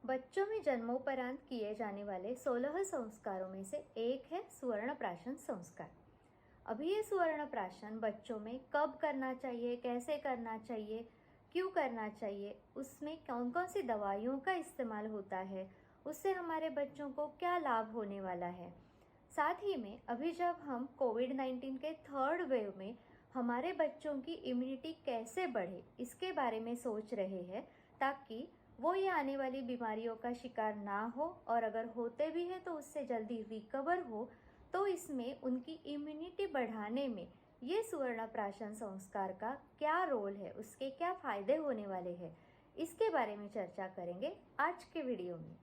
बच्चों में जन्मोपरांत किए जाने वाले 16 संस्कारों में से एक है सुवर्ण प्राशन संस्कार। अभी ये सुवर्ण प्राशन बच्चों में कब करना चाहिए, कैसे करना चाहिए, क्यों करना चाहिए, उसमें कौन कौन सी दवाइयों का इस्तेमाल होता है, उससे हमारे बच्चों को क्या लाभ होने वाला है। साथ ही में अभी जब हम कोविड-19 के थर्ड वेव में हमारे बच्चों की इम्यूनिटी कैसे बढ़े, इसके बारे में सोच रहे हैं, ताकि वो ये आने वाली बीमारियों का शिकार ना हो, और अगर होते भी हैं तो उससे जल्दी रिकवर हो। तो इसमें उनकी इम्यूनिटी बढ़ाने में ये सुवर्ण प्राशन संस्कार का क्या रोल है, उसके क्या फ़ायदे होने वाले हैं, इसके बारे में चर्चा करेंगे आज के वीडियो में।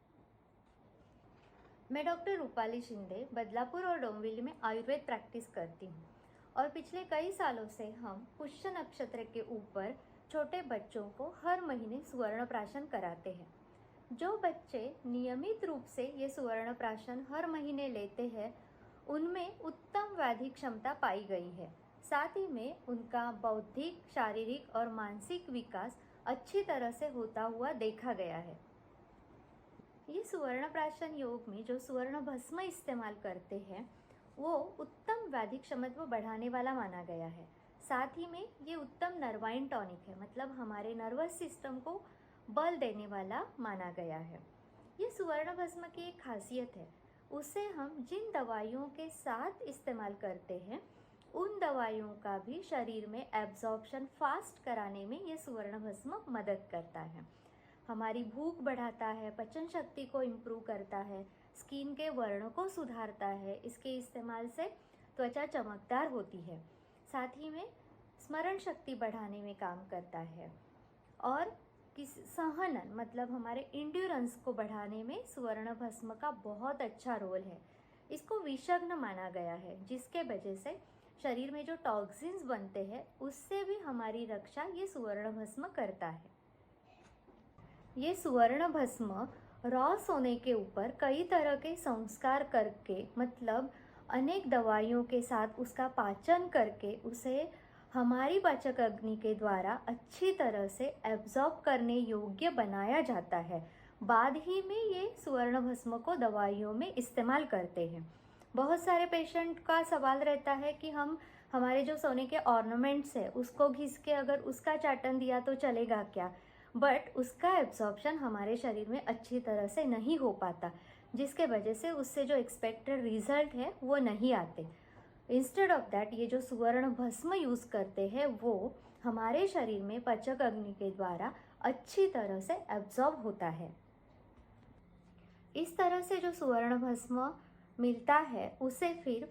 मैं डॉक्टर रूपाली शिंदे बदलापुर और डोंबिवली में आयुर्वेद प्रैक्टिस करती हूँ, और पिछले कई सालों से हम पुष्य नक्षत्र के ऊपर छोटे बच्चों को हर महीने सुवर्ण प्राशन कराते हैं। जो बच्चे नियमित रूप से ये सुवर्ण प्राशन हर महीने लेते हैं, उनमें उत्तम व्याधि क्षमता पाई गई है। साथ ही में उनका बौद्धिक, शारीरिक और मानसिक विकास अच्छी तरह से होता हुआ देखा गया है। ये सुवर्ण प्राशन योग में जो सुवर्ण भस्म इस्तेमाल करते हैं, वो उत्तम व्याधि क्षमत्व बढ़ाने वाला माना गया है। साथ ही में ये उत्तम नर्वाइन टॉनिक है, मतलब हमारे नर्वस सिस्टम को बल देने वाला माना गया है। ये सुवर्ण भस्म की एक खासियत है, उसे हम जिन दवाइयों के साथ इस्तेमाल करते हैं, उन दवाइयों का भी शरीर में एब्जॉर्प्शन फास्ट कराने में ये सुवर्ण भस्म मदद करता है। हमारी भूख बढ़ाता है, पचन शक्ति को इम्प्रूव करता है, स्किन के वर्ण को सुधारता है। इसके इस्तेमाल से त्वचा चमकदार होती है। साथ ही में स्मरण शक्ति बढ़ाने में काम करता है, और सहनन मतलब हमारे इंड्योरेंस को बढ़ाने में सुवर्ण भस्म का बहुत अच्छा रोल है। इसको विषग्न माना गया है, जिसके वजह से शरीर में जो टॉक्सिन्स बनते हैं, उससे भी हमारी रक्षा ये सुवर्ण भस्म करता है। ये सुवर्ण भस्म रॉ सोने के ऊपर कई तरह के संस्कार करके, मतलब अनेक दवाइयों के साथ उसका पाचन करके, उसे हमारी पाचक अग्नि के द्वारा अच्छी तरह से एब्जॉर्ब करने योग्य बनाया जाता है। बाद ही में ये सुवर्ण भस्म को दवाइयों में इस्तेमाल करते हैं। बहुत सारे पेशेंट का सवाल रहता है कि हम हमारे जो सोने के ऑर्नामेंट्स है, उसको घिस के अगर उसका चाटन दिया तो चलेगा क्या? बट उसका एब्जॉर्प्शन हमारे शरीर में अच्छी तरह से नहीं हो पाता, जिसके वजह से उससे जो एक्सपेक्टेड रिजल्ट है वो नहीं आते। इंस्टेड ऑफ दैट, ये जो सुवर्ण भस्म यूज़ करते हैं, वो हमारे शरीर में पाचक अग्नि के द्वारा अच्छी तरह से एब्जॉर्ब होता है। इस तरह से जो सुवर्ण भस्म मिलता है, उसे फिर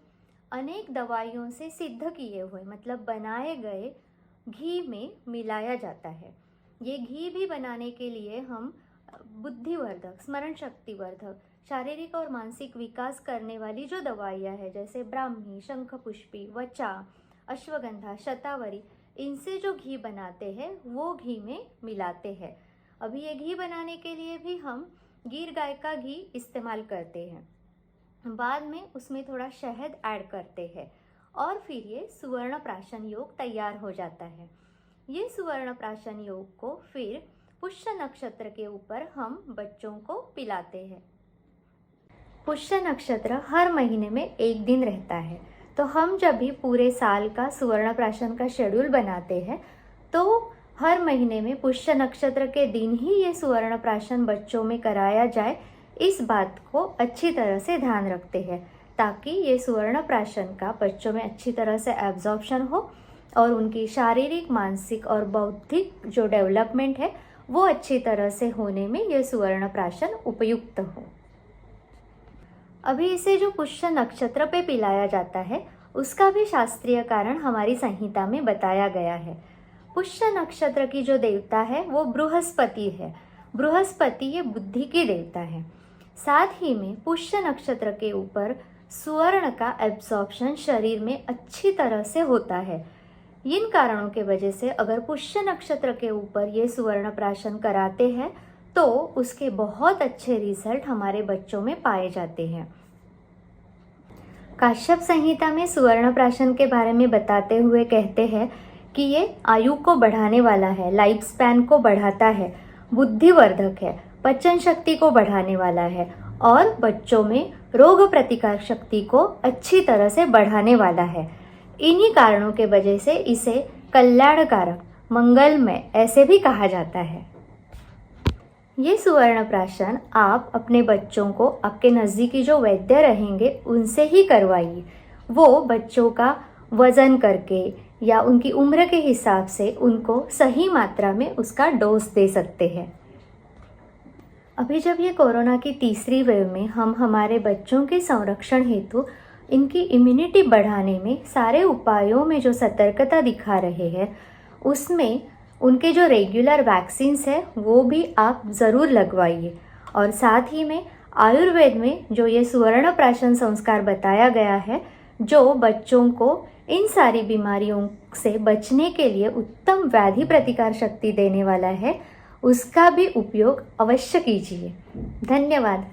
अनेक दवाइयों से सिद्ध किए हुए, मतलब बनाए गए घी में मिलाया जाता है। ये घी भी बनाने के लिए हम बुद्धिवर्धक, स्मरण शक्तिवर्धक, शारीरिक और मानसिक विकास करने वाली जो दवाइयाँ हैं, जैसे ब्राह्मी, शंखपुष्पी, वचा, अश्वगंधा, शतावरी, इनसे जो घी बनाते हैं वो घी में मिलाते हैं। अभी ये घी बनाने के लिए भी हम गिर गाय का घी इस्तेमाल करते हैं। बाद में उसमें थोड़ा शहद ऐड करते हैं, और फिर ये सुवर्ण प्राशन योग तैयार हो जाता है। ये सुवर्ण प्राशन योग को फिर पुष्य नक्षत्र के ऊपर हम बच्चों को पिलाते हैं। पुष्य नक्षत्र हर महीने में एक दिन रहता है, तो हम जब भी पूरे साल का सुवर्ण प्राशन का शेड्यूल बनाते हैं, तो हर महीने में पुष्य नक्षत्र के दिन ही ये सुवर्ण प्राशन बच्चों में कराया जाए, इस बात को अच्छी तरह से ध्यान रखते हैं, ताकि ये सुवर्ण प्राशन का बच्चों में अच्छी तरह से एब्जॉर्प्शन हो, और उनकी शारीरिक, मानसिक और बौद्धिक जो डेवलपमेंट है वो अच्छी तरह से होने में ये सुवर्ण प्राशन उपयुक्त हो। अभी इसे जो पुष्य नक्षत्र पे पिलाया जाता है, उसका भी शास्त्रीय कारण हमारी संहिता में बताया गया है। पुष्य नक्षत्र की जो देवता है वो बृहस्पति है। बृहस्पति ये बुद्धि की देवता है। साथ ही में पुष्य नक्षत्र के ऊपर सुवर्ण का एब्जॉर्प्शन शरीर में अच्छी तरह से होता है। इन कारणों के वजह से अगर पुष्य नक्षत्र के ऊपर ये सुवर्ण प्राशन कराते हैं, तो उसके बहुत अच्छे रिजल्ट हमारे बच्चों में पाए जाते हैं। काश्यप संहिता में सुवर्ण प्राशन के बारे में बताते हुए कहते हैं कि ये आयु को बढ़ाने वाला है, लाइफ स्पैन को बढ़ाता है, बुद्धिवर्धक है, पाचन शक्ति को बढ़ाने वाला है और बच्चों में रोग प्रतिकार शक्ति को अच्छी तरह से बढ़ाने वाला है। इन्हीं कारणों के वजह से इसे कल्याणकारक, मंगलमय ऐसे भी कहा जाता है। ये सुवर्ण प्राशन आप अपने बच्चों को आपके नज़दीकी जो वैद्य रहेंगे उनसे ही करवाइए। वो बच्चों का वज़न करके या उनकी उम्र के हिसाब से उनको सही मात्रा में उसका डोज दे सकते हैं। अभी जब ये कोरोना की तीसरी वेव में हम हमारे बच्चों के संरक्षण हेतु इनकी इम्यूनिटी बढ़ाने में सारे उपायों में जो सतर्कता दिखा रहे हैं, उसमें उनके जो रेगुलर वैक्सीन्स है वो भी आप ज़रूर लगवाइए। और साथ ही में आयुर्वेद में जो ये सुवर्ण प्राशन संस्कार बताया गया है, जो बच्चों को इन सारी बीमारियों से बचने के लिए उत्तम व्याधि प्रतिकार शक्ति देने वाला है, उसका भी उपयोग अवश्य कीजिए। धन्यवाद।